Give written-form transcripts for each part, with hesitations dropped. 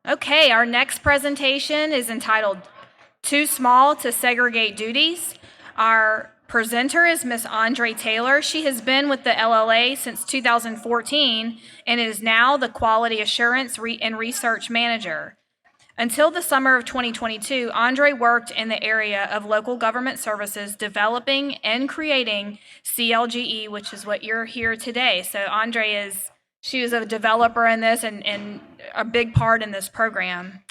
Okay, our next presentation is entitled Too Small to Segregate Duties. Our presenter is Ms. Andrée Taylor. She has been with the LLA since 2014 and is now the Quality Assurance and Research Manager. Until the summer of 2022, Andrée worked in the area of local government services, developing and creating CLGE, which is what you're here today. So Andrée she is a developer in this and a big part in this program.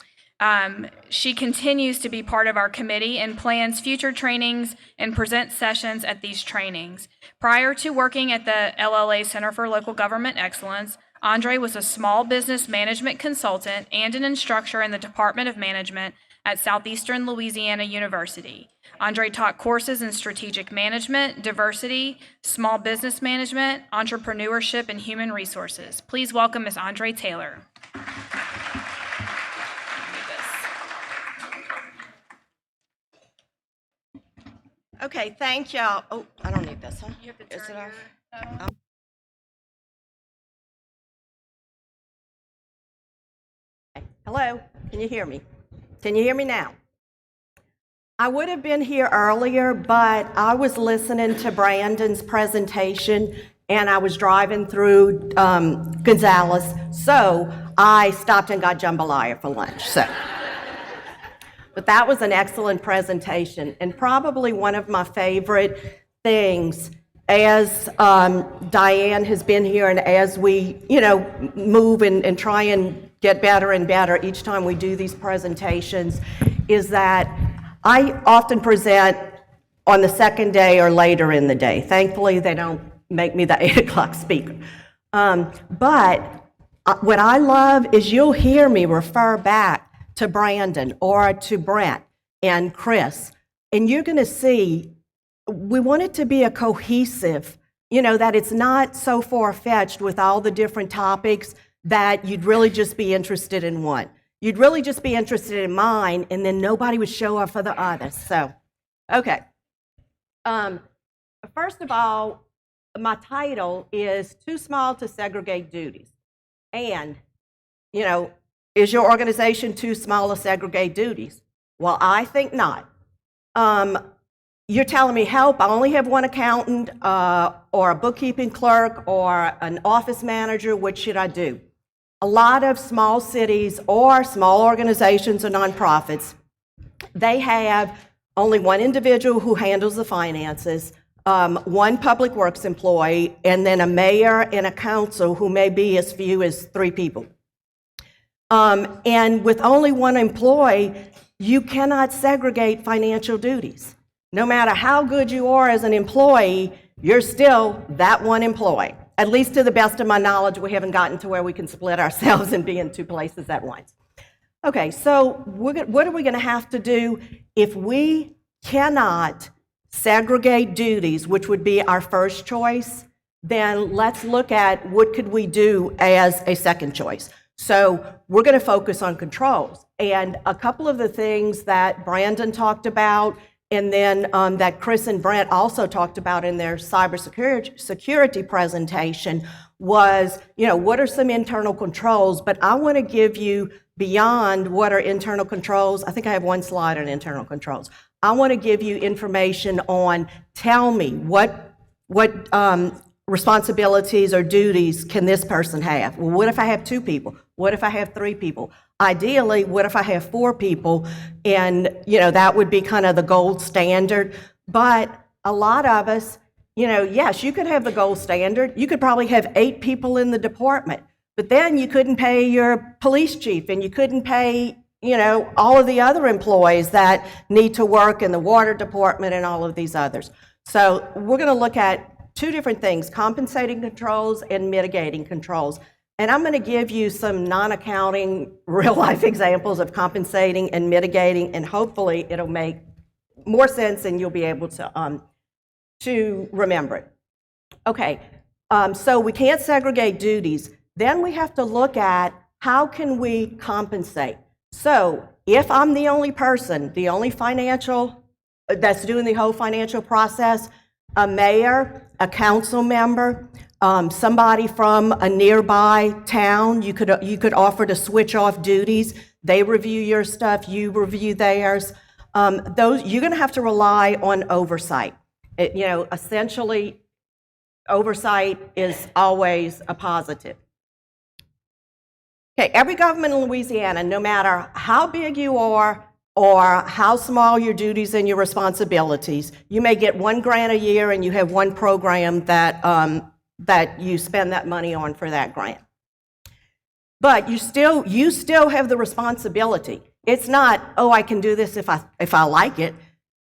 She continues to be part of our committee and plans future trainings and presents sessions at these trainings. Prior to working at the LLA Center for Local Government Excellence, Andrée was a small business management consultant and an instructor in the Department of Management at Southeastern Louisiana University. Andrée taught courses in strategic management, diversity, small business management, entrepreneurship, and human resources. Please welcome Ms. Andrée Taylor. Okay, thank y'all. Oh, I don't need this, huh? You have to Is turn it your... off? Hello, can you hear me? Can you hear me now? I would have been here earlier, but I was listening to Brandon's presentation and I was driving through Gonzales, so I stopped and got jambalaya for lunch. But that was an excellent presentation, and probably one of my favorite things as Diane has been here and as we, move and try and get better and better each time we do these presentations, is that I often present on the second day or later in the day. Thankfully, they don't make me the 8 o'clock speaker. But what I love is you'll hear me refer back to Brandon or to Brent and Chris, and you're going to see we want it to be a cohesive, that it's not so far-fetched with all the different topics that you'd really just be interested in one. You'd really just be interested in mine, and then nobody would show up for the others. So, okay. First of all, my title is Too Small to Segregate Duties. And, is your organization too small to segregate duties? Well, I think not. You're telling me, help, I only have one accountant or a bookkeeping clerk or an office manager, what should I do? A lot of small cities or small organizations or nonprofits, they have only one individual who handles the finances, one public works employee, and then a mayor and a council who may be as few as 3 people. And with only one employee, you cannot segregate financial duties. No matter how good you are as an employee, you're still that one employee. At least to the best of my knowledge, we haven't gotten to where we can split ourselves and be in 2 places at once. Okay, so what are we going to have to do if we cannot segregate duties, which would be our first choice? Then let's look at what could we do as a second choice. So we're going to focus on controls. And a couple of the things that Brandon talked about and then that Chris and Brent also talked about in their cybersecurity presentation was, what are some internal controls? But I want to give you beyond what are internal controls. I think I have one slide on internal controls. I want to give you information on, tell me, what responsibilities or duties can this person have? Well, what if I have 2 people? What if I have 3 people? Ideally, what if I have 4 people? And, that would be kind of the gold standard. But a lot of us, yes, you could have the gold standard. You could probably have 8 people in the department. But then you couldn't pay your police chief and you couldn't pay, all of the other employees that need to work in the water department and all of these others. So we're going to look at 2 different things, compensating controls and mitigating controls. And I'm going to give you some non-accounting, real-life examples of compensating and mitigating, and hopefully it'll make more sense and you'll be able to remember it. Okay, so we can't segregate duties. Then we have to look at how can we compensate. So if I'm the only person, the only financial that's doing the whole financial process, a mayor, a council member, somebody from a nearby town, you could offer to switch off duties. They review your stuff, you review theirs. You're going to have to rely on oversight. Essentially, oversight is always a positive. Okay, every government in Louisiana, no matter how big you are or how small your duties and your responsibilities, you may get $1 a year and you have one program that you spend that money on for that grant. But you still have the responsibility. It's not, oh, I can do this if I like it.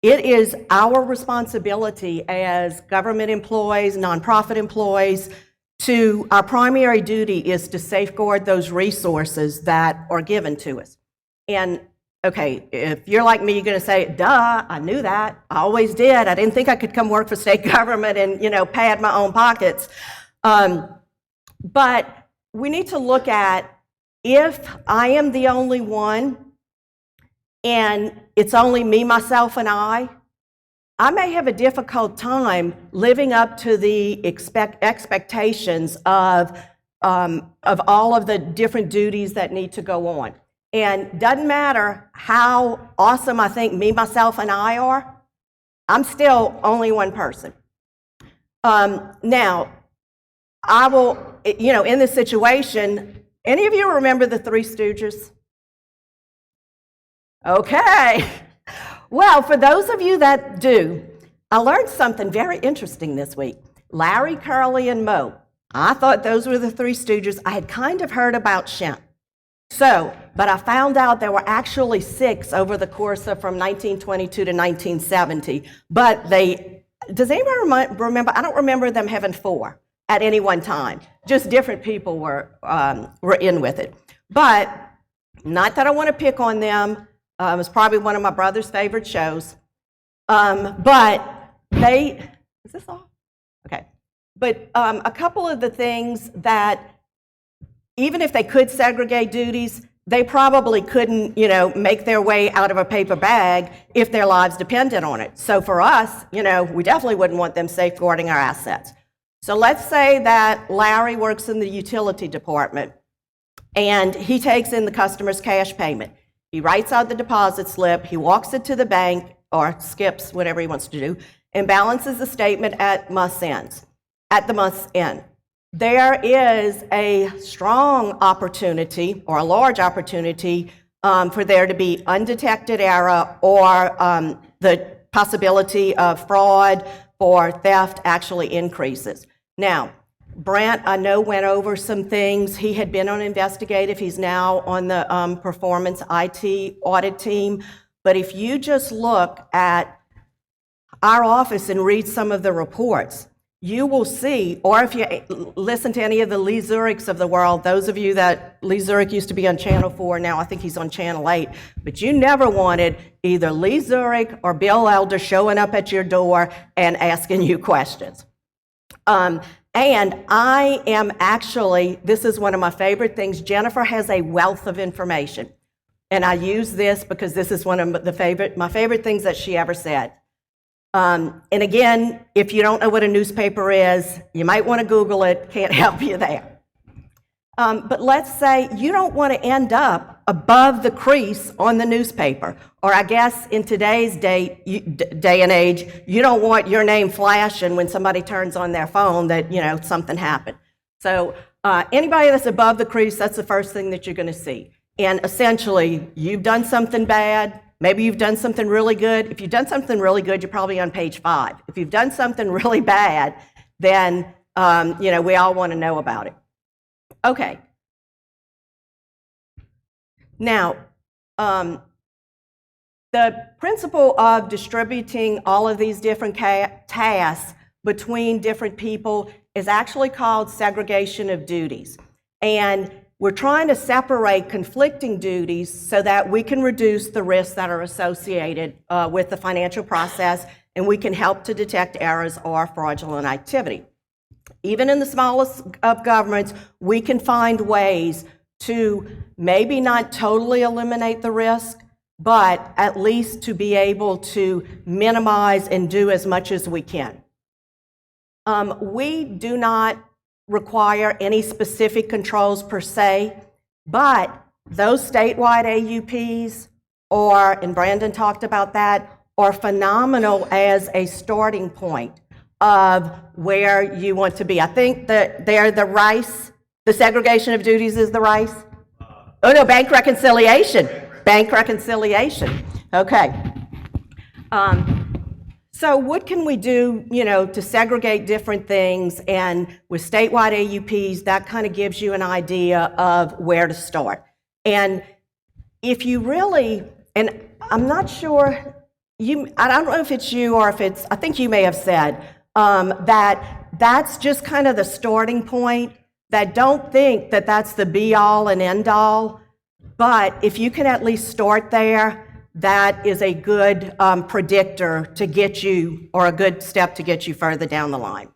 It is our responsibility as government employees, nonprofit employees, our primary duty is to safeguard those resources that are given to us. And okay, if you're like me, you're going to say, duh, I knew that. I always did. I didn't think I could come work for state government and, pad my own pockets. But we need to look at, if I am the only one and it's only me, myself, and I may have a difficult time living up to the expectations of all of the different duties that need to go on. And doesn't matter how awesome I think me, myself, and I are, I'm still only one person. Now, I will, in this situation, any of you remember the Three Stooges? Okay. Well, for those of you that do, I learned something very interesting this week. Larry, Curly, and Moe. I thought those were the Three Stooges. I had kind of heard about Shemp. But I found out there were actually 6 over the course of from 1922 to 1970. But does anybody remember? I don't remember them having 4 at any one time. Just different people were in with it. But not that I want to pick on them. It was probably one of my brother's favorite shows. But is this all? Okay. But a couple of the things that, even if they could segregate duties, they probably couldn't, make their way out of a paper bag if their lives depended on it. So for us, we definitely wouldn't want them safeguarding our assets. So let's say that Larry works in the utility department and he takes in the customer's cash payment. He writes out the deposit slip, he walks it to the bank, or skips, whatever he wants to do, and balances the statement at the month's end. There is a strong opportunity, or a large opportunity, for there to be undetected error or the possibility of fraud or theft actually increases. Now, Brent, I know, went over some things. He had been on investigative. He's now on the performance IT audit team. But if you just look at our office and read some of the reports, you will see, or if you listen to any of the Lee Zurichs of the world, those of you that Lee Zurich used to be on Channel 4, now I think he's on Channel 8, but you never wanted either Lee Zurich or Bill Elder showing up at your door and asking you questions. And I am actually, this is one of my favorite things, Jennifer has a wealth of information. And I use this because this is one of my favorite things that she ever said. And again, if you don't know what a newspaper is, you might want to Google it, can't help you there. But let's say you don't want to end up above the crease on the newspaper. Or I guess in today's day and age, you don't want your name flashing when somebody turns on their phone that, something happened. So anybody that's above the crease, that's the first thing that you're going to see. And essentially, you've done something bad. Maybe you've done something really good. If you've done something really good, you're probably on page 5. If you've done something really bad, then, we all want to know about it. Okay. Now, the principle of distributing all of these different tasks between different people is actually called segregation of duties. And we're trying to separate conflicting duties so that we can reduce the risks that are associated with the financial process, and we can help to detect errors or fraudulent activity. Even in the smallest of governments, we can find ways to maybe not totally eliminate the risk, but at least to be able to minimize and do as much as we can. We do not require any specific controls per se, but those statewide AUPs, and Brandon talked about that, are phenomenal as a starting point of where you want to be. I think that they're the rice, the segregation of duties is the rice. Oh no, bank reconciliation. Bank reconciliation. Okay. So what can we do, to segregate different things? And with statewide AUPs, that kind of gives you an idea of where to start. And if you really, and I'm not sure, I don't know if it's you or if it's, I think you may have said that's just kind of the starting point, that don't think that that's the be-all and end-all, but if you can at least start there, that is a good predictor to get you, or a good step to get you further down the line.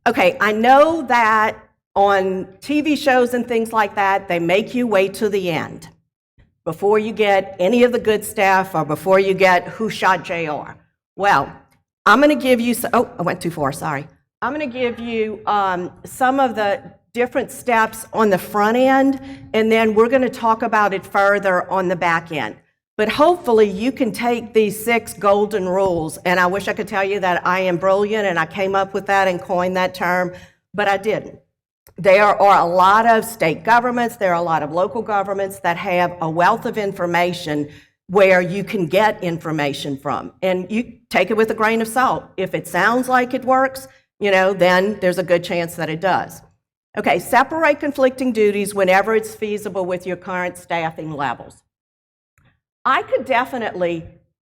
Okay, I know that on TV shows and things like that, they make you wait till the end before you get any of the good stuff, or before you get who shot JR. Well, I'm going to give you, I went too far, sorry. I'm going to give you some of the different steps on the front end, and then we're going to talk about it further on the back end. But hopefully you can take these 6 golden rules, and I wish I could tell you that I am brilliant and I came up with that and coined that term, but I didn't. There are a lot of state governments, there are a lot of local governments that have a wealth of information where you can get information from, and you take it with a grain of salt. If it sounds like it works, then there's a good chance that it does. Okay, separate conflicting duties whenever it's feasible with your current staffing levels. I could definitely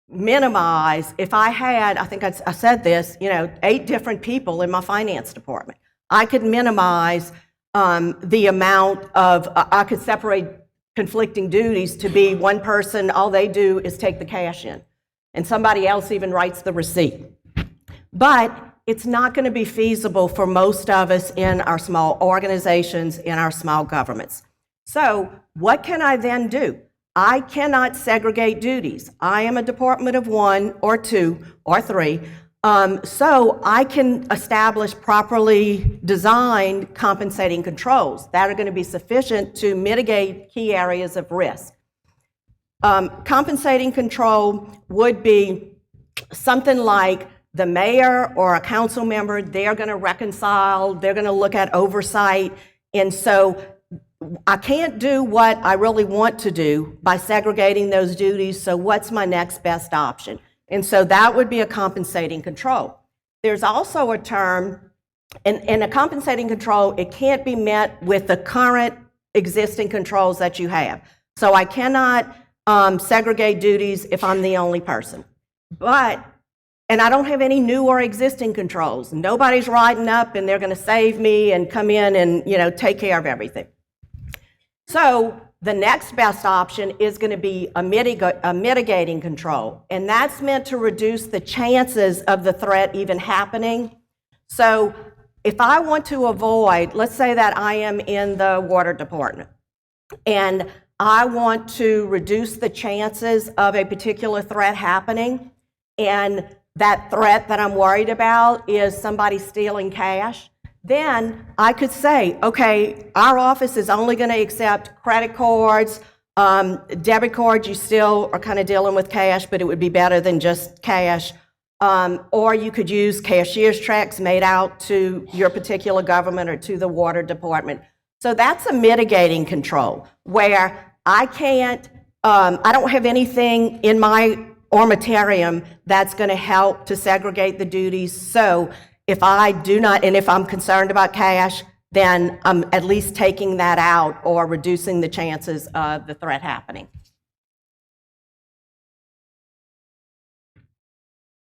minimize, if I had, I think I said this, 8 different people in my finance department. I could minimize the amount of, I could separate conflicting duties to be one person, all they do is take the cash in, and somebody else even writes the receipt. But it's not going to be feasible for most of us in our small organizations, in our small governments. So what can I then do? I cannot segregate duties. I am a department of 1 or 2 or 3, so I can establish properly designed compensating controls that are going to be sufficient to mitigate key areas of risk. Compensating control would be something like the mayor or a council member, they're going to reconcile, they're going to look at oversight, and so I can't do what I really want to do by segregating those duties, so what's my next best option? And so that would be a compensating control. There's also a term, and a compensating control, it can't be met with the current existing controls that you have. So I cannot segregate duties if I'm the only person. And I don't have any new or existing controls. Nobody's riding up and they're going to save me and come in and take care of everything. So the next best option is going to be a mitigating control, and that's meant to reduce the chances of the threat even happening. So if I want to avoid, let's say that I am in the water department, and I want to reduce the chances of a particular threat happening, and that threat that I'm worried about is somebody stealing cash, then I could say, okay, our office is only going to accept credit cards, debit cards, you still are kind of dealing with cash, but it would be better than just cash. Or you could use cashier's checks made out to your particular government or to the water department. So that's a mitigating control where I can't, I don't have anything in my armamentarium that's going to help to segregate the duties. So if I do not, and if I'm concerned about cash, then I'm at least taking that out or reducing the chances of the threat happening.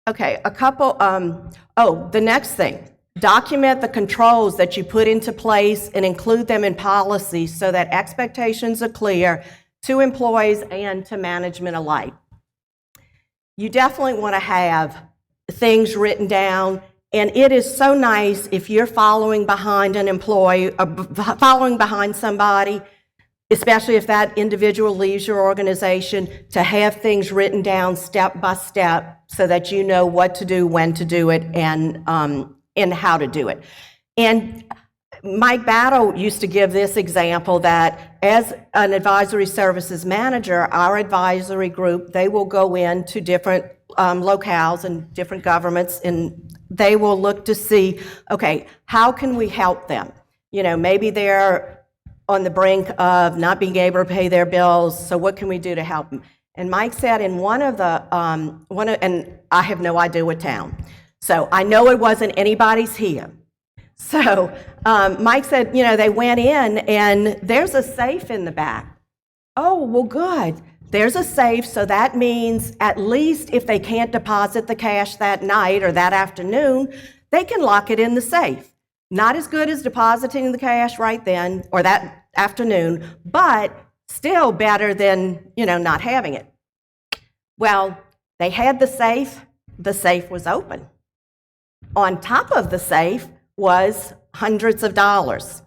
Okay, the next thing, document the controls that you put into place and include them in policy so that expectations are clear to employees and to management alike. You definitely want to have things written down, and it is so nice if you're following behind an employee, following behind somebody, especially if that individual leaves your organization, to have things written down step by step so that you know what to do, when to do it, and in how to do it. And Mike Battle used to give this example that as an advisory services manager, our advisory group, they will go into different locales and different governments, and they will look to see, okay, how can we help them? You know, maybe they're on the brink of not being able to pay their bills, so what can we do to help them? And Mike said in and I have no idea what town, so I know it wasn't anybody's here. So Mike said, you know, they went in and there's a safe in the back. Oh, well, good. There's a safe, so that means at least if they can't deposit the cash that night or that afternoon, they can lock it in the safe. Not as good as depositing the cash right then or that afternoon, but still better than, you know, not having it. Well, they had the safe was open. On top of the safe was hundreds of dollars.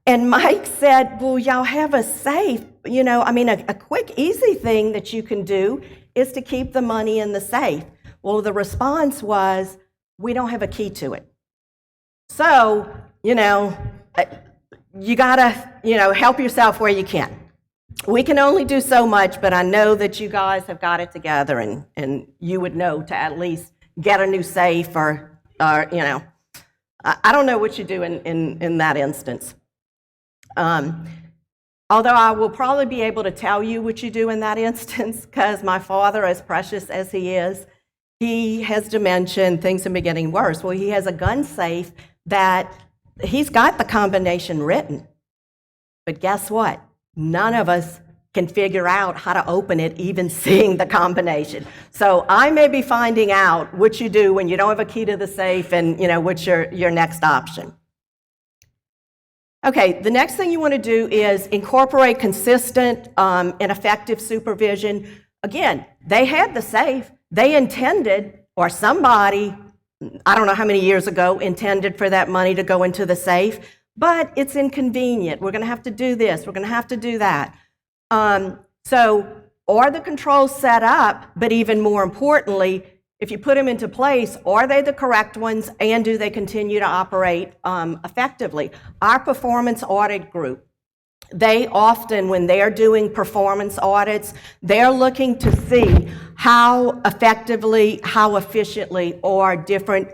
And Mike said, well, y'all have a safe. You know, I mean, a quick, easy thing that you can do is to keep the money in the safe. Well, the response was, we don't have a key to it. So, you know, you gotta, you know, help yourself where you can. We can only do so much, but I know that you guys have got it together, and you would know to at least get a new safe or you know, I don't know what you do in that instance. Although I will probably be able to tell you what you do in that instance, because my father, as precious as he is, he has dementia and things have been getting worse. Well, he has a gun safe that he's got the combination written. But guess what? None of us can figure out how to open it, even seeing the combination. So I may be finding out what you do when you don't have a key to the safe and, you know, what's your next option. Okay, the next thing you want to do is incorporate consistent and effective supervision. Again, they had the safe. They intended, or somebody, I don't know how many years ago, intended for that money to go into the safe, but it's inconvenient. We're going to have to do this. We're going to have to do that. So, are the controls set up, but even more importantly, if you put them into place, are they the correct ones, and do they continue to operate effectively? Our performance audit group, they often, when they're doing performance audits, they're looking to see how effectively, how efficiently are different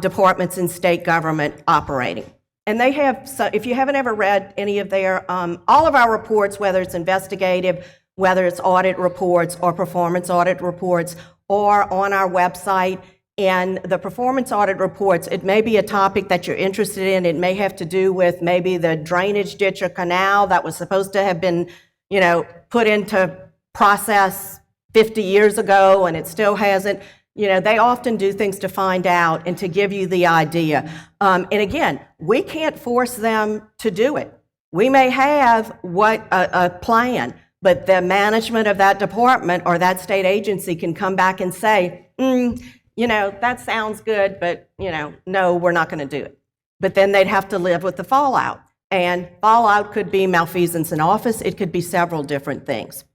departments in state government operating. And they have, so if you haven't ever read any of their, all of our reports, whether it's investigative, whether it's audit reports or performance audit reports, or on our website, and the performance audit reports, it may be a topic that you're interested in. It may have to do with maybe the drainage ditch or canal that was supposed to have been, you know, put into process 50 years ago and it still hasn't. You know, they often do things to find out and to give you the idea. And again, we can't force them to do it. We may have a plan, but the management of that department or that state agency can come back and say, you know, that sounds good, but, you know, no, we're not going to do it. But then they'd have to live with the fallout. And fallout could be malfeasance in office. It could be several different things.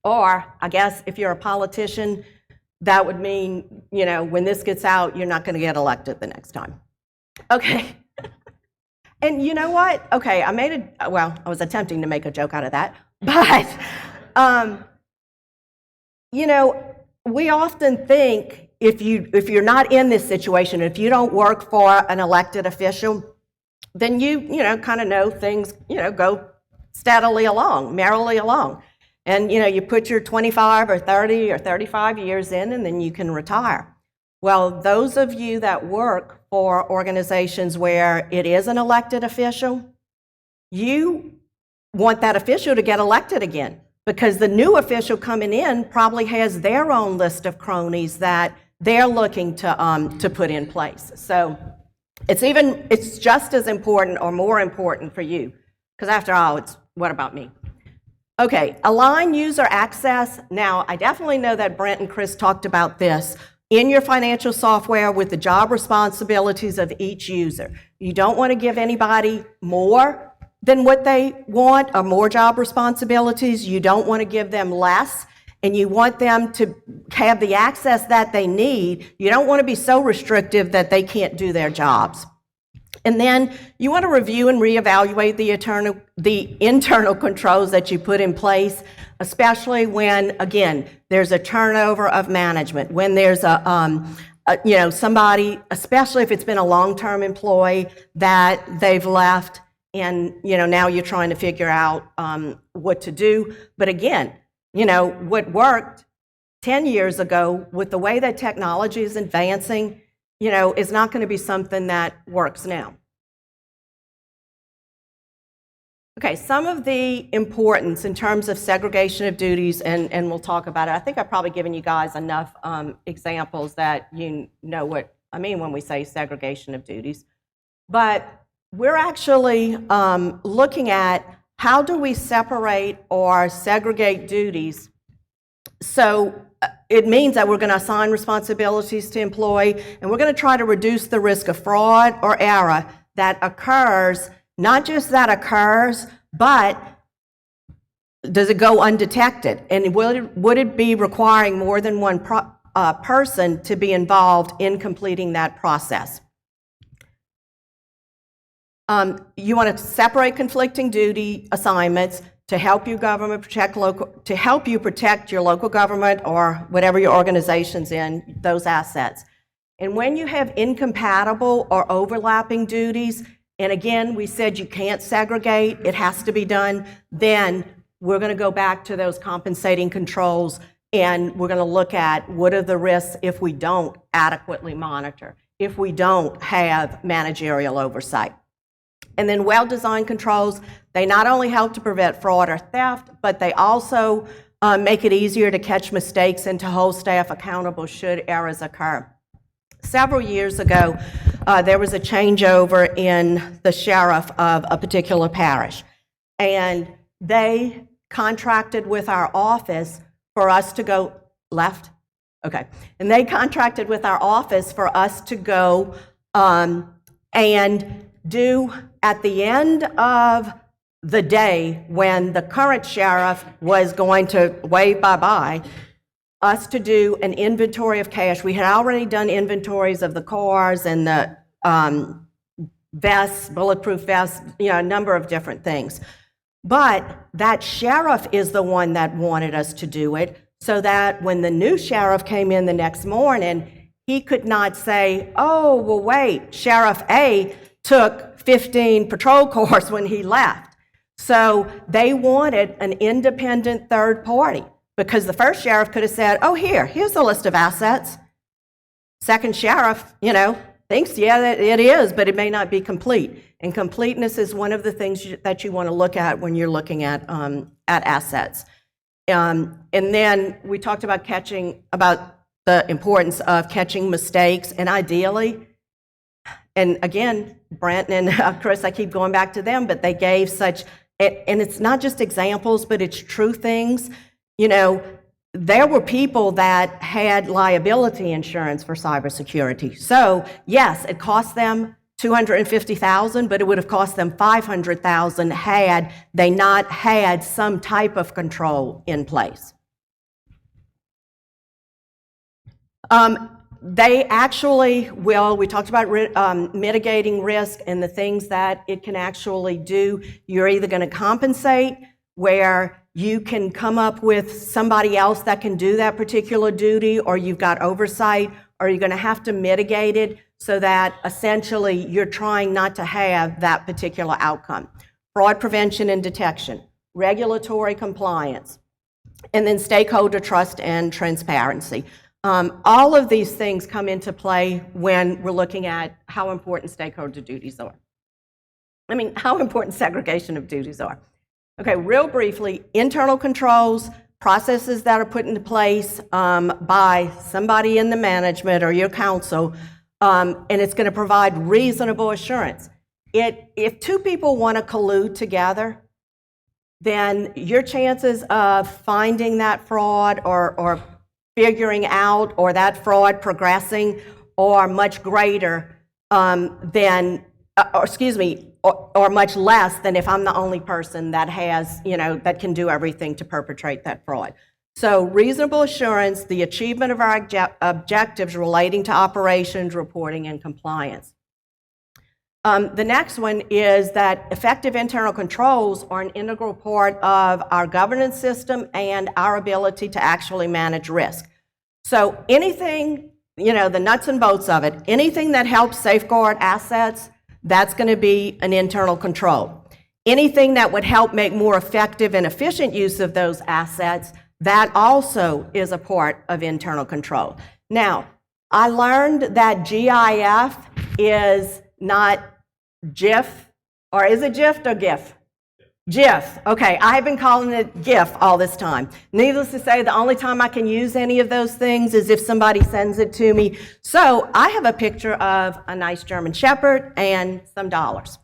Or, I guess, if you're a politician, that would mean, you know, when this gets out, you're not going to get elected the next time. Okay. And you know what? Okay, I was attempting to make a joke out of that. But, you know, we often think if you're not in this situation, if you don't work for an elected official, then you know, kind of know things, you know, go steadily along, merrily along. And, you know, you put your 25 or 30 or 35 years in, and then you can retire. Well, those of you that work for organizations where it is an elected official, you want that official to get elected again, because the new official coming in probably has their own list of cronies that they're looking to put in place. So it's just as important or more important for you, because after all, it's what about me? Okay, align user access. Now, I definitely know that Brent and Chris talked about this in your financial software with the job responsibilities of each user. You don't want to give anybody more than what they want or more job responsibilities. You don't want to give them less. and you want them to have the access that they need, you don't want to be so restrictive that they can't do their jobs. And then you want to review and reevaluate the internal controls that you put in place, especially when, again, there's a turnover of management, when there's somebody, especially if it's been a long-term employee that they've left, and now you're trying to figure out what to do. But again, what worked 10 years ago with the way that technology is advancing, is not going to be something that works now. Okay, some of the importance in terms of segregation of duties, and we'll talk about it. I think I've probably given you guys enough examples that you know what I mean when we say segregation of duties. But we're actually looking at how do we separate or segregate duties. So it means that we're going to assign responsibilities to employee, and we're going to try to reduce the risk of fraud or error that occurs. Not just that occurs, but does it go undetected? And would it be requiring more than one person to be involved in completing that process? You want to separate conflicting duty assignments to help you protect your local government or whatever your organization's in, those assets. And when you have incompatible or overlapping duties, and again, we said you can't segregate, it has to be done, then we're going to go back to those compensating controls, and we're going to look at what are the risks if we don't adequately monitor, if we don't have managerial oversight. And then well-designed controls, they not only help to prevent fraud or theft, but they also make it easier to catch mistakes and to hold staff accountable should errors occur. Several years ago, there was a changeover in the sheriff of a particular parish, and they contracted with our office for us to go left. Okay, and they contracted with our office for us to go and do at the end of the day when the current sheriff was going to wave bye-bye, us to do an inventory of cash. We had already done inventories of the cars and the vests, bulletproof vests, a number of different things. But that sheriff is the one that wanted us to do it, so that when the new sheriff came in the next morning, he could not say, oh, well, wait, Sheriff A took 15 patrol cars when he left. So they wanted an independent third party, because the first sheriff could have said, oh, here's the list of assets. Second sheriff, thinks, yeah, it is, but it may not be complete. And completeness is one of the things that you want to look at when you're looking at assets. And then we talked about the importance of catching mistakes, and ideally, and again, Brent and Chris, I keep going back to them, but they gave such, and it's not just examples, but it's true things. There were people that had liability insurance for cybersecurity. So yes, it cost them $250,000, but it would have cost them $500,000 had they not had some type of control in place. They actually will, we talked about mitigating risk and the things that it can actually do. You're either going to compensate, where you can come up with somebody else that can do that particular duty, or you've got oversight, or you're going to have to mitigate it so that essentially you're trying not to have that particular outcome. Fraud prevention and detection, regulatory compliance, and then stakeholder trust and transparency. All of these things come into play when we're looking at how important stakeholder duties are. How important segregation of duties are. Okay, real briefly, internal controls, processes that are put into place by somebody in the management or your council, and it's going to provide reasonable assurance. If two people want to collude together, then your chances of finding that fraud or figuring out, or that fraud progressing, are much greater or much less than if I'm the only person that has, that can do everything to perpetrate that fraud. So reasonable assurance, the achievement of our objectives relating to operations, reporting, and compliance. The next one is that effective internal controls are an integral part of our governance system and our ability to actually manage risk. So anything, the nuts and bolts of it, anything that helps safeguard assets, that's going to be an internal control. Anything that would help make more effective and efficient use of those assets, that also is a part of internal control. Now, I learned that GIF is not GIF, or is it GIF or GIF? GIF. Okay, I've been calling it GIF all this time. Needless to say, the only time I can use any of those things is if somebody sends it to me. So I have a picture of a nice German Shepherd and some dollars.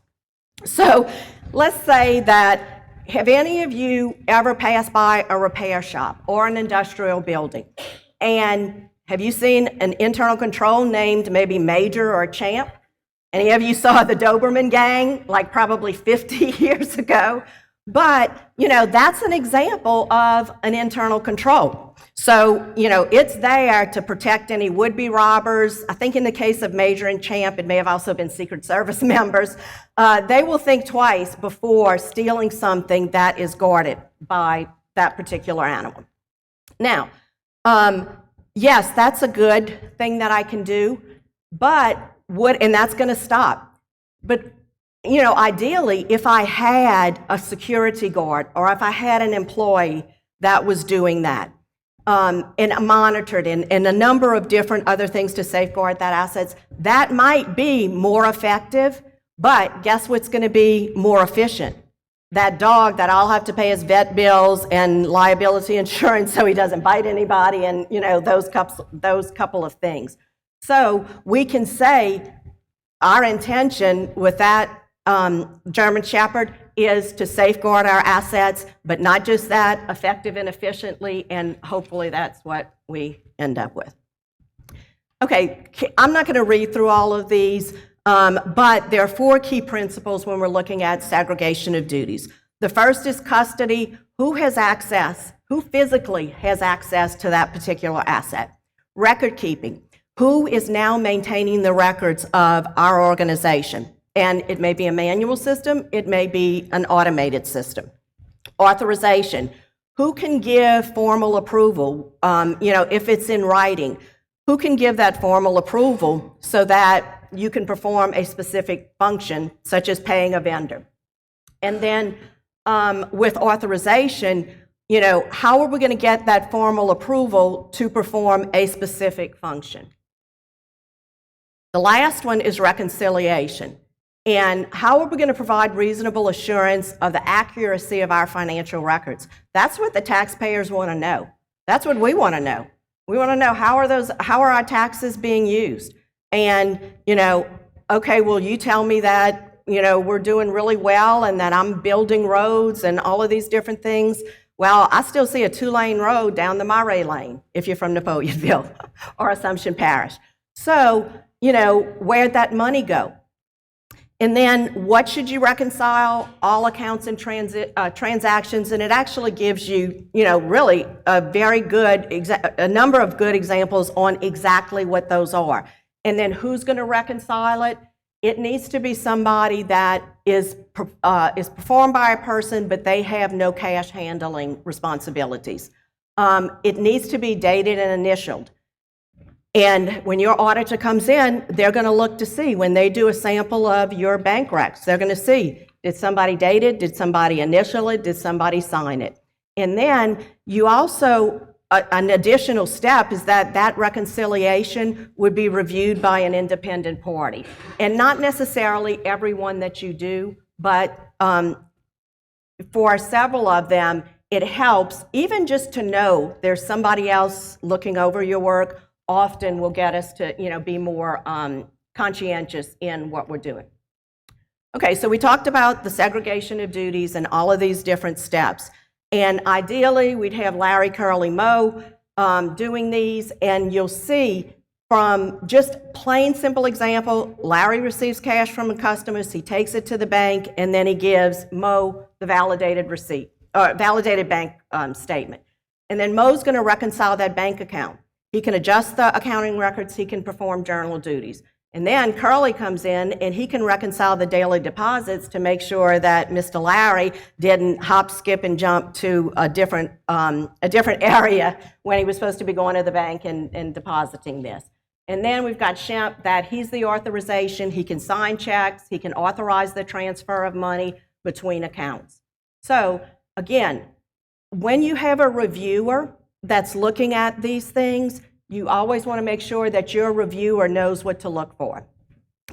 So let's say that, have any of you ever passed by a repair shop or an industrial building? And have you seen an internal control named maybe Major or Champ? Any of you saw the Doberman Gang, like probably 50 years ago? But, that's an example of an internal control. So, it's there to protect any would-be robbers. I think in the case of Major and Champ, it may have also been Secret Service members. They will think twice before stealing something that is guarded by that particular animal. Now, yes, that's a good thing that I can do, and that's going to stop. But, ideally, if I had a security guard or if I had an employee that was doing that, and monitored and a number of different other things to safeguard that assets, that might be more effective, but guess what's going to be more efficient? That dog that I'll have to pay his vet bills and liability insurance so he doesn't bite anybody and, those couple of things. So we can say our intention with that German Shepherd is to safeguard our assets, but not just that, effective and efficiently, and hopefully that's what we end up with. Okay, I'm not going to read through all of these, but there are 4 key principles when we're looking at segregation of duties. The first is custody. Who has access? Who physically has access to that particular asset? Record keeping. Who is now maintaining the records of our organization? And it may be a manual system, it may be an automated system. Authorization. Who can give formal approval, if it's in writing? Who can give that formal approval so that you can perform a specific function, such as paying a vendor? And then with authorization, how are we going to get that formal approval to perform a specific function? The last one is reconciliation. And how are we going to provide reasonable assurance of the accuracy of our financial records? That's what the taxpayers want to know. That's what we want to know. We want to know how are our taxes being used? And, okay, well, you tell me that, we're doing really well and that I'm building roads and all of these different things. Well, I still see a 2-lane road down the Murray Lane if you're from Napoleonville or Assumption Parish. So, where'd that money go? And then what should you reconcile? All accounts and transactions, and it actually gives you, really a number of good examples on exactly what those are. And then who's going to reconcile it? It needs to be somebody that is performed by a person, but they have no cash handling responsibilities. It needs to be dated and initialed. And when your auditor comes in, they're going to look to see, when they do a sample of your bank recs, they're going to see, did somebody date it? Did somebody initial it? Did somebody sign it? And then you also, an additional step is that reconciliation would be reviewed by an independent party. And not necessarily everyone that you do, but for several of them, it helps, even just to know there's somebody else looking over your work, often will get us to, be more conscientious in what we're doing. Okay, so we talked about the segregation of duties and all of these different steps. And ideally, we'd have Larry, Curly, Moe doing these, and you'll see from just plain simple example, Larry receives cash from a customer, he takes it to the bank, and then he gives Moe the validated receipt, or validated bank statement. And then Mo's going to reconcile that bank account. He can adjust the accounting records, he can perform journal duties. And then Curly comes in and he can reconcile the daily deposits to make sure that Mr. Larry didn't hop, skip, and jump to a different area when he was supposed to be going to the bank and depositing this. And then we've got Shemp, that he's the authorization, he can sign checks, he can authorize the transfer of money between accounts. So again, when you have a reviewer that's looking at these things, you always want to make sure that your reviewer knows what to look for.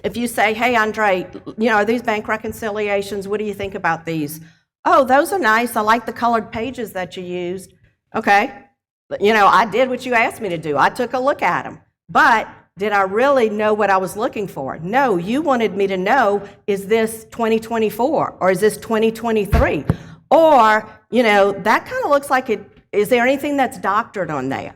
If you say, hey, Andrée, are these bank reconciliations? What do you think about these? Oh, those are nice. I like the colored pages that you used. Okay. I did what you asked me to do. I took a look at them. But did I really know what I was looking for? No, you wanted me to know, is this 2024 or is this 2023? Or, that kind of looks like it. Is there anything that's doctored on there?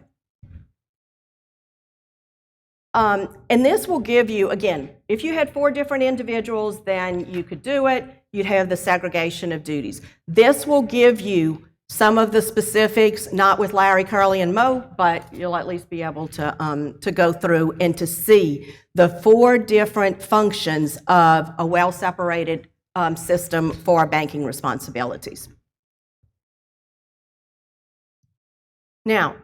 And this will give you, again, if you had 4 different individuals, then you could do it. You'd have the segregation of duties. This will give you some of the specifics, not with Larry, Curly, and Mo, but you'll at least be able to go through and to see the 4 different functions of a well-separated system for banking responsibilities. Now,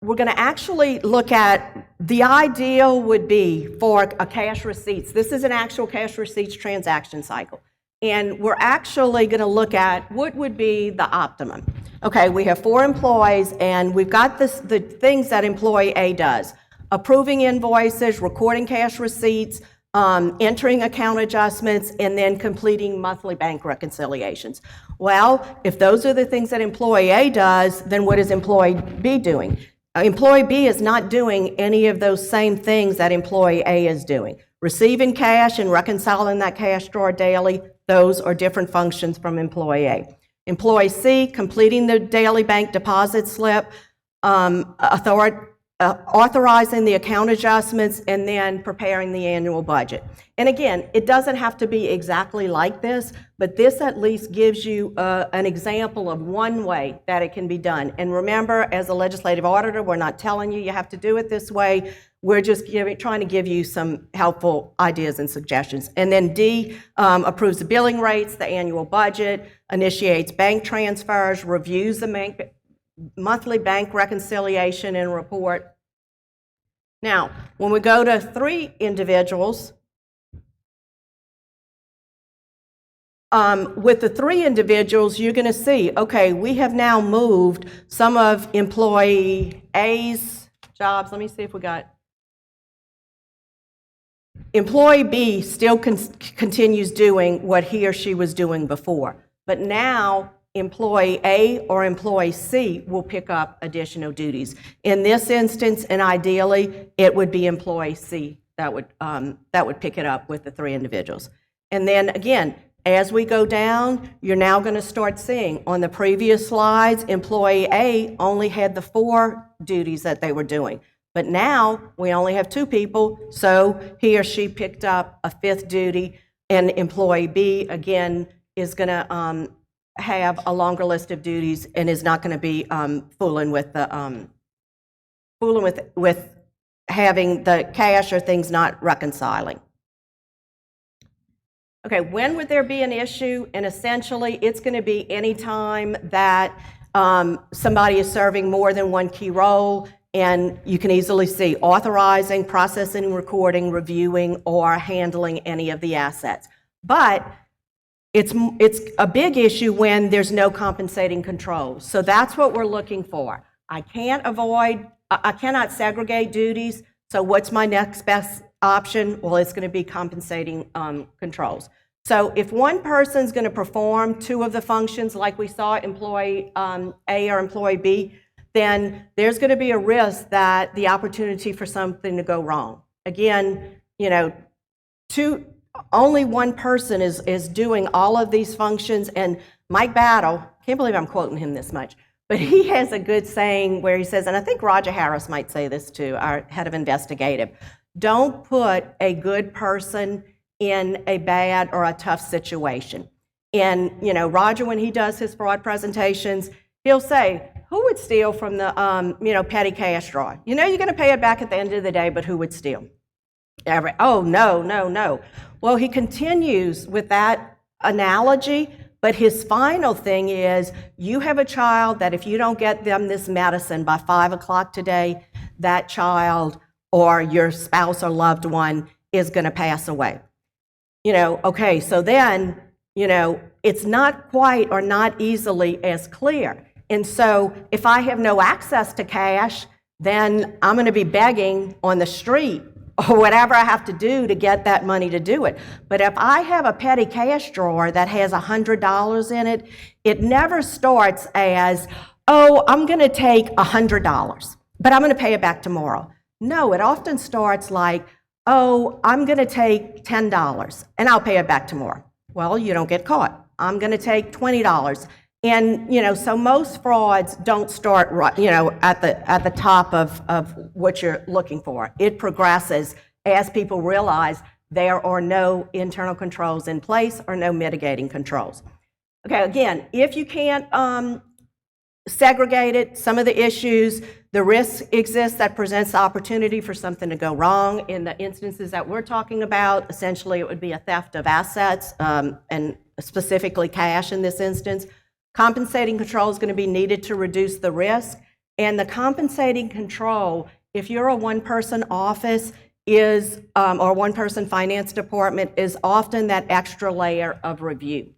we're going to actually look at the ideal would be for a cash receipts. This is an actual cash receipts transaction cycle. And we're actually going to look at what would be the optimum. Okay, we have 4 employees, and we've got the things that employee A does. Approving invoices, recording cash receipts, entering account adjustments, and then completing monthly bank reconciliations. Well, if those are the things that employee A does, then what is employee B doing? Employee B is not doing any of those same things that employee A is doing. Receiving cash and reconciling that cash drawer daily, those are different functions from employee A. Employee C, completing the daily bank deposit slip, authorizing the account adjustments, and then preparing the annual budget. And again, it doesn't have to be exactly like this, but this at least gives you an example of one way that it can be done. And remember, as a legislative auditor, we're not telling you have to do it this way. We're just trying to give you some helpful ideas and suggestions. And then D, approves the billing rates, the annual budget, initiates bank transfers, reviews the monthly bank reconciliation and report. Now, when we go to 3 individuals, with the 3 individuals, you're going to see, okay, we have now moved some of employee A's jobs. Let me see if we got. Employee B still continues doing what he or she was doing before, but now employee A or employee C will pick up additional duties. In this instance, and ideally, it would be employee C that would pick it up with the 3 individuals. And then again, as we go down, you're now going to start seeing on the previous slides, employee A only had the 4 duties that they were doing. But now we only have 2 people, so he or she picked up a 5th duty, and employee B, again, is going to have a longer list of duties and is not going to be fooling with having the cash or things not reconciling. Okay, when would there be an issue? And essentially, it's going to be any time that somebody is serving more than one key role, and you can easily see authorizing, processing, recording, reviewing, or handling any of the assets. But it's a big issue when there's no compensating controls. So that's what we're looking for. I cannot segregate duties, so what's my next best option? Well, it's going to be compensating controls. So if one person's going to perform 2 of the functions, like we saw employee A or employee B, then there's going to be a risk that the opportunity for something to go wrong. Again, only one person is doing all of these functions, and Mike Battle, can't believe I'm quoting him this much, but he has a good saying where he says, and I think Roger Harris might say this too, our head of investigative, don't put a good person in a bad or a tough situation. And Roger, when he does his fraud presentations, he'll say, Who would steal from the, petty cash drawer? You know you're going to pay it back at the end of the day, but who would steal? Oh, no, no, no. Well, he continues with that analogy, but his final thing is, you have a child that if you don't get them this medicine by 5 o'clock today, that child or your spouse or loved one is going to pass away. Okay, so then, it's not quite or not easily as clear. And so if I have no access to cash, then I'm going to be begging on the street or whatever I have to do to get that money to do it. But if I have a petty cash drawer that has $100 in it, it never starts as, oh, I'm going to take $100, but I'm going to pay it back tomorrow. No, it often starts like, oh, I'm going to take $10 and I'll pay it back tomorrow. Well, you don't get caught. I'm going to take $20. And, so most frauds don't start, at the top of what you're looking for. It progresses as people realize there are no internal controls in place or no mitigating controls. Okay, again, if you can't segregate it, some of the issues, the risk exists that presents the opportunity for something to go wrong. In the instances that we're talking about, essentially it would be a theft of assets, and specifically cash in this instance. Compensating control is going to be needed to reduce the risk. And the compensating control, if you're a one-person office, or one-person finance department, is often that extra layer of review.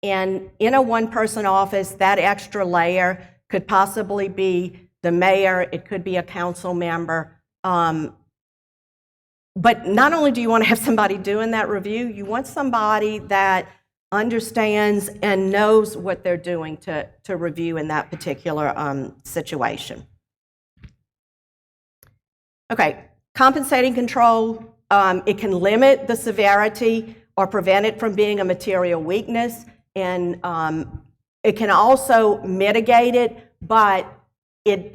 And in a one-person office, that extra layer could possibly be the mayor, it could be a council member. But not only do you want to have somebody doing that review, you want somebody that understands and knows what they're doing to review in that particular situation. Okay, compensating control, it can limit the severity or prevent it from being a material weakness, and it can also mitigate it, but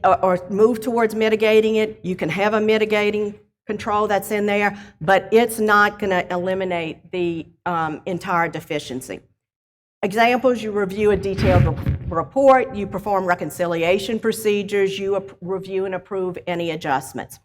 or move towards mitigating it. You can have a mitigating control that's in there, but it's not going to eliminate the entire deficiency. Examples, you review a detailed report, you perform reconciliation procedures, you review and approve any adjustments.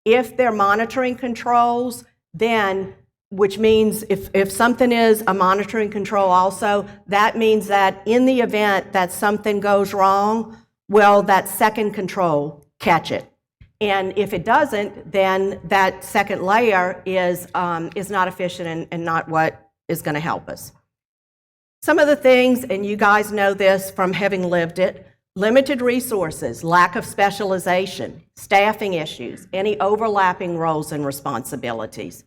If they're monitoring controls, then, which means if something is a monitoring control also, that means that in the event that something goes wrong, will that second control catch it? And if it doesn't, then that second layer is not efficient and not what is going to help us. Some of the things, and you guys know this from having lived it, limited resources, lack of specialization, staffing issues, any overlapping roles and responsibilities.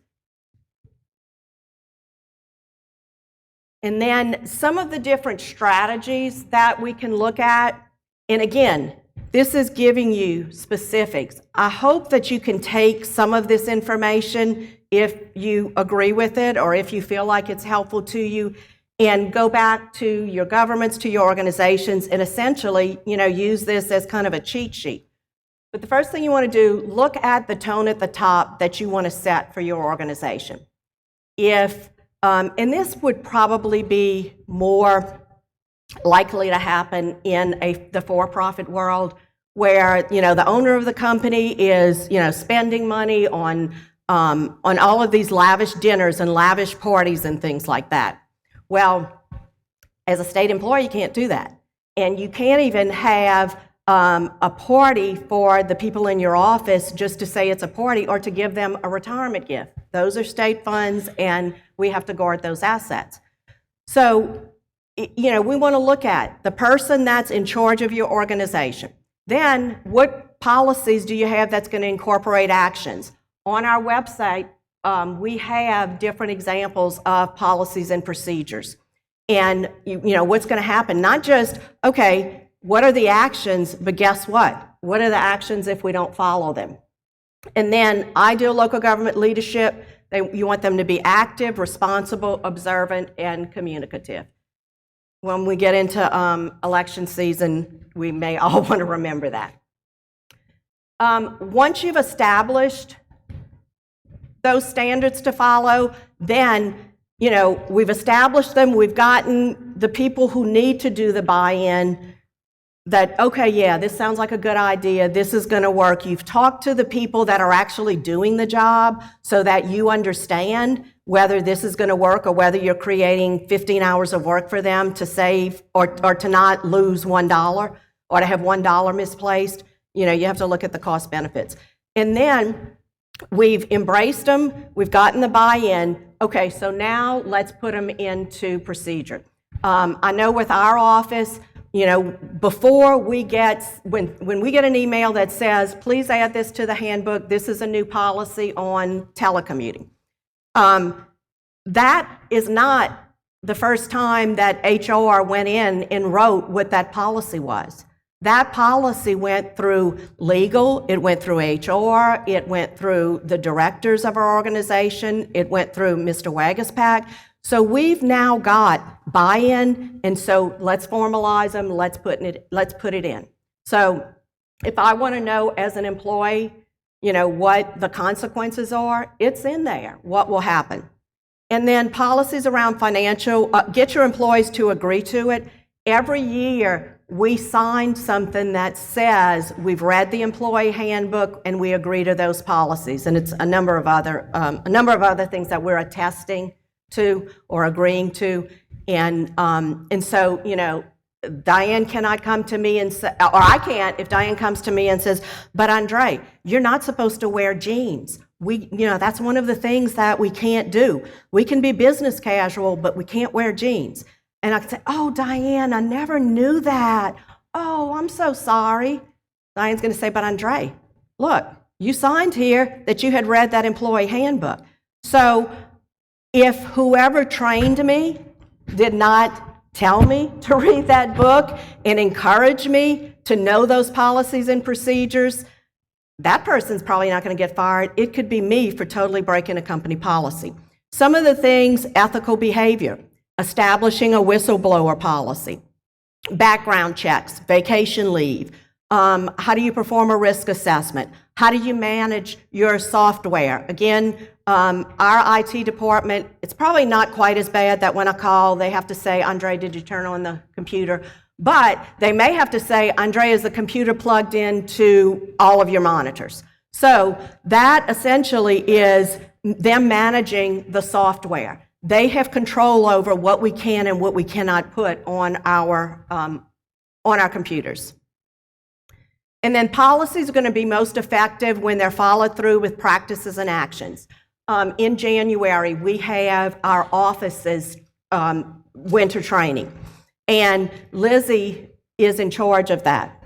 And then some of the different strategies that we can look at, and again, this is giving you specifics. I hope that you can take some of this information if you agree with it or if you feel like it's helpful to you and go back to your governments, to your organizations, and essentially, use this as kind of a cheat sheet. But the first thing you want to do, look at the tone at the top that you want to set for your organization. And this would probably be more likely to happen in the for-profit world, where the owner of the company is spending money on all of these lavish dinners and lavish parties and things like that. Well, as a state employee, you can't do that, and you can't even have a party for the people in your office just to say it's a party or to give them a retirement gift. Those are state funds, and we have to guard those assets. So we want to look at the person that's in charge of your organization. Then, what policies do you have that's going to incorporate actions? On our website, we have different examples of policies and procedures. And, what's going to happen? Not just, okay, what are the actions, but guess what? What are the actions if we don't follow them? And then, ideal local government leadership, you want them to be active, responsible, observant, and communicative. When we get into election season, we may all want to remember that. Once you've established those standards to follow, then we've established them, we've gotten the people who need to do the buy-in that, okay, yeah, this sounds like a good idea, this is going to work. You've talked to the people that are actually doing the job so that you understand whether this is going to work or whether you're creating 15 hours of work for them to save or to not lose $1 or to have $1 misplaced. You have to look at the cost benefits. And then we've embraced them, we've gotten the buy-in. Okay, so now let's put them into procedure. I know with our office, before we get, when we get an email that says, please add this to the handbook, this is a new policy on telecommuting. That is not the first time that HR went in and wrote what that policy was. That policy went through legal, it went through HR, it went through the directors of our organization, it went through Mr. Wagaspack. So we've now got buy-in, and so let's formalize them, let's put it in. So if I want to know as an employee, what the consequences are, it's in there, what will happen. And then policies around financial, get your employees to agree to it. Every year, we sign something that says we've read the employee handbook and we agree to those policies. And it's a number of other things that we're attesting to or agreeing to. And so, Diane cannot come to me and say, or I can't if Diane comes to me and says, but Andrée, you're not supposed to wear jeans. That's one of the things that we can't do. We can be business casual, but we can't wear jeans. And I could say, oh, Diane, I never knew that. Oh, I'm so sorry. Diane's going to say, but Andrée, look, you signed here that you had read that employee handbook. So if whoever trained me did not tell me to read that book and encourage me to know those policies and procedures, that person's probably not going to get fired. It could be me for totally breaking a company policy. Some of the things, ethical behavior, establishing a whistleblower policy, background checks, vacation leave, how do you perform a risk assessment, how do you manage your software. Again, our IT department, it's probably not quite as bad that when I call, they have to say, Andrée, did you turn on the computer? But they may have to say, Andrée, is the computer plugged into all of your monitors? So that essentially is them managing the software. They have control over what we can and what we cannot put on our computers. And then policies are going to be most effective when they're followed through with practices and actions. In January, we have our office's winter training, and Lizzie is in charge of that.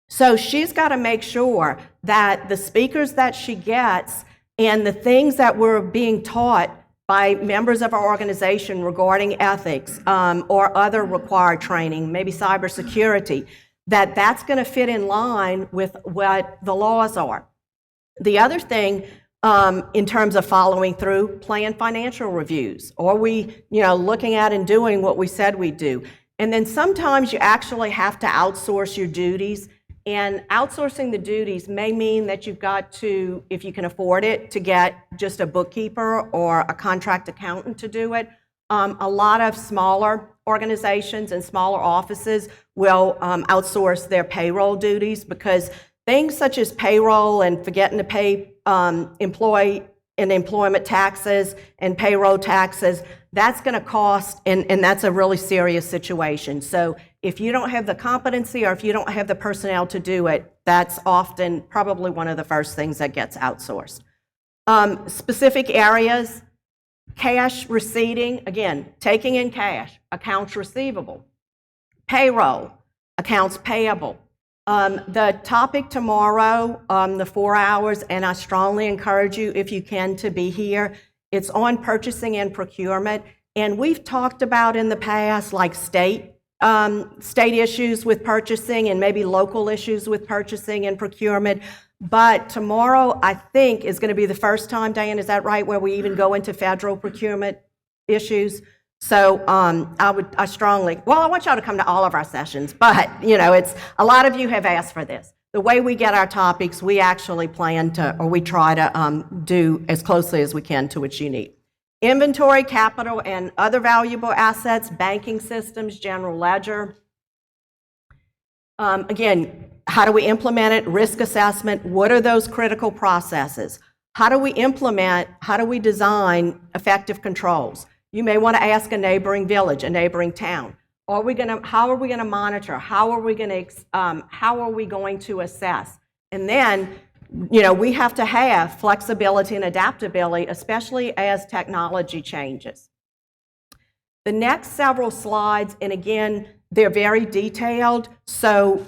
So she's got to make sure that the speakers that she gets and the things that we're being taught by members of our organization regarding ethics or other required training, maybe cybersecurity, that's going to fit in line with what the laws are. The other thing, in terms of following through, plan financial reviews. Are we, looking at and doing what we said we'd do? And then sometimes you actually have to outsource your duties. And outsourcing the duties may mean that you've got to, if you can afford it, to get just a bookkeeper or a contract accountant to do it. A lot of smaller organizations and smaller offices will outsource their payroll duties, because things such as payroll and forgetting to pay employee and employment taxes and payroll taxes, that's going to cost, and that's a really serious situation. So if you don't have the competency or if you don't have the personnel to do it, that's often probably one of the first things that gets outsourced. Specific areas, cash receipting, again, taking in cash, accounts receivable, payroll, accounts payable. The topic tomorrow, the 4 hours, and I strongly encourage you, if you can, to be here. It's on purchasing and procurement, and we've talked about in the past, like state issues with purchasing and maybe local issues with purchasing and procurement. But tomorrow, I think, is going to be the first time, Diane, is that right, where we even go into federal procurement issues? So I want y'all to come to all of our sessions, but it's a lot of you have asked for this. The way we get our topics, we actually plan to, or we try to do as closely as we can to what you need. Inventory, capital, and other valuable assets, banking systems, general ledger. Again, how do we implement it? Risk assessment. What are those critical processes? How do we implement, how do we design effective controls? You may want to ask a neighboring village, a neighboring town. How are we going to monitor? How are we going to assess? And then, we have to have flexibility and adaptability, especially as technology changes. The next several slides, and again, they're very detailed, so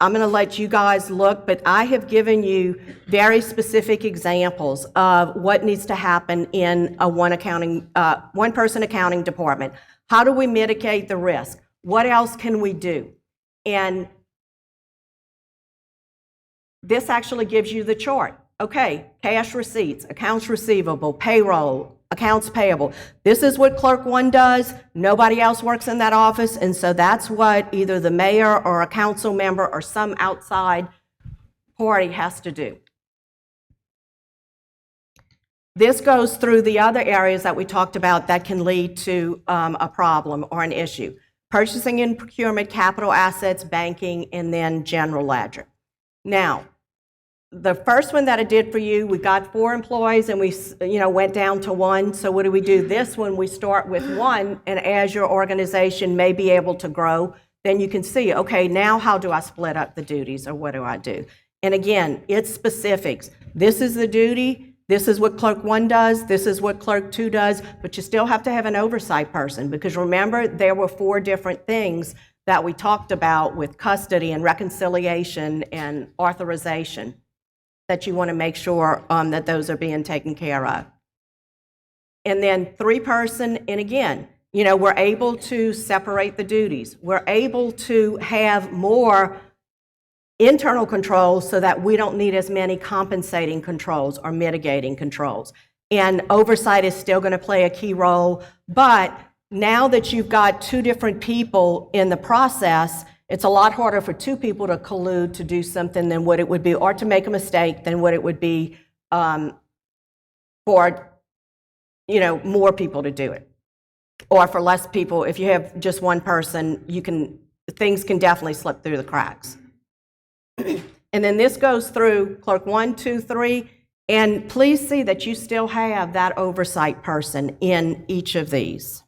I'm going to let you guys look, but I have given you very specific examples of what needs to happen in a one-person accounting department. How do we mitigate the risk? What else can we do? And this actually gives you the chart. Okay, cash receipts, accounts receivable, payroll, accounts payable. This is what Clerk 1 does. Nobody else works in that office, and so that's what either the mayor or a council member or some outside party has to do. This goes through the other areas that we talked about that can lead to a problem or an issue. Purchasing and procurement, capital assets, banking, and then general ledger. Now, the first one that I did for you, we got 4 employees and we went down to 1. So what do? This one, we start with 1, and as your organization may be able to grow, then you can see, okay, now how do I split up the duties, or what do I do? And again, it's specifics. This is the duty, this is what Clerk 1 does, this is what Clerk 2 does, but you still have to have an oversight person, because remember, there were 4 different things that we talked about with custody and reconciliation and authorization, that you want to make sure that those are being taken care of. And then 3-person, and again, we're able to separate the duties. We're able to have more internal controls so that we don't need as many compensating controls or mitigating controls. And oversight is still going to play a key role, but now that you've got 2 different people in the process, it's a lot harder for 2 people to collude to do something than what it would be, or to make a mistake than what it would be for more people to do it, or for less people. If you have just 1 person, things can definitely slip through the cracks. And then this goes through Clerk 1, 2, 3, and please see that you still have that oversight person in each of these.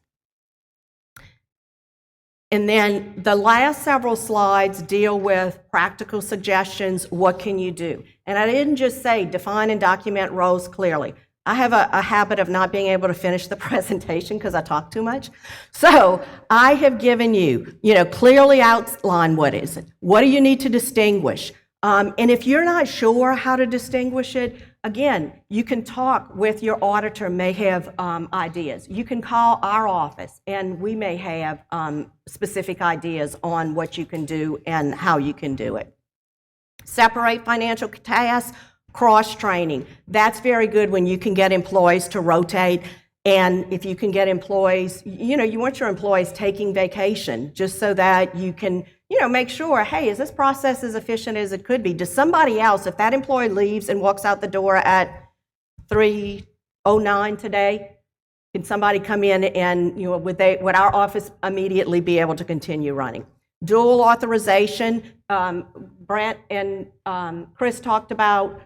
And then the last several slides deal with practical suggestions. What can you do? And I didn't just say define and document roles clearly. I have a habit of not being able to finish the presentation because I talk too much. So I have given you, clearly outline what is it. What do you need to distinguish? And if you're not sure how to distinguish it, again, you can talk with your auditor, may have ideas. You can call our office, and we may have specific ideas on what you can do and how you can do it. Separate financial tasks, cross-training. That's very good when you can get employees to rotate. And if you can get employees, you want your employees taking vacation just so that you can, make sure, hey, is this process as efficient as it could be? Does somebody else, if that employee leaves and walks out the door at 3:09 today, can somebody come in and, would our office immediately be able to continue running? Dual authorization. Brent and Chris talked about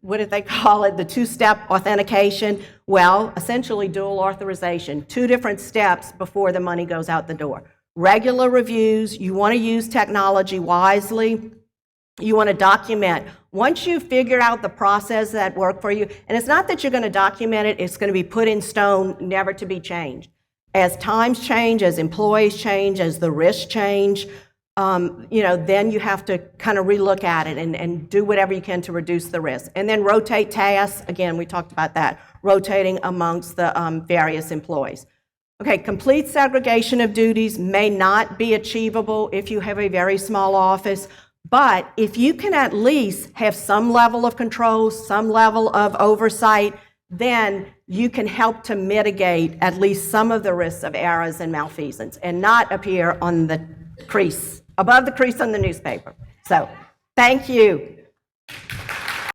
what did they call it? The 2-step authentication. Well, essentially dual authorization, 2 different steps before the money goes out the door. Regular reviews, you want to use technology wisely. You want to document. Once you've figured out the process that worked for you, and it's not that you're going to document it, it's going to be put in stone, never to be changed. As times change, as employees change, as the risks change, then you have to kind of relook at it and do whatever you can to reduce the risk. And then rotate tasks. Again, we talked about that, rotating amongst the various employees. Okay, complete segregation of duties may not be achievable if you have a very small office, but if you can at least have some level of control, some level of oversight, then you can help to mitigate at least some of the risks of errors and malfeasance and not appear on the crease, above the crease on the newspaper. So, thank you.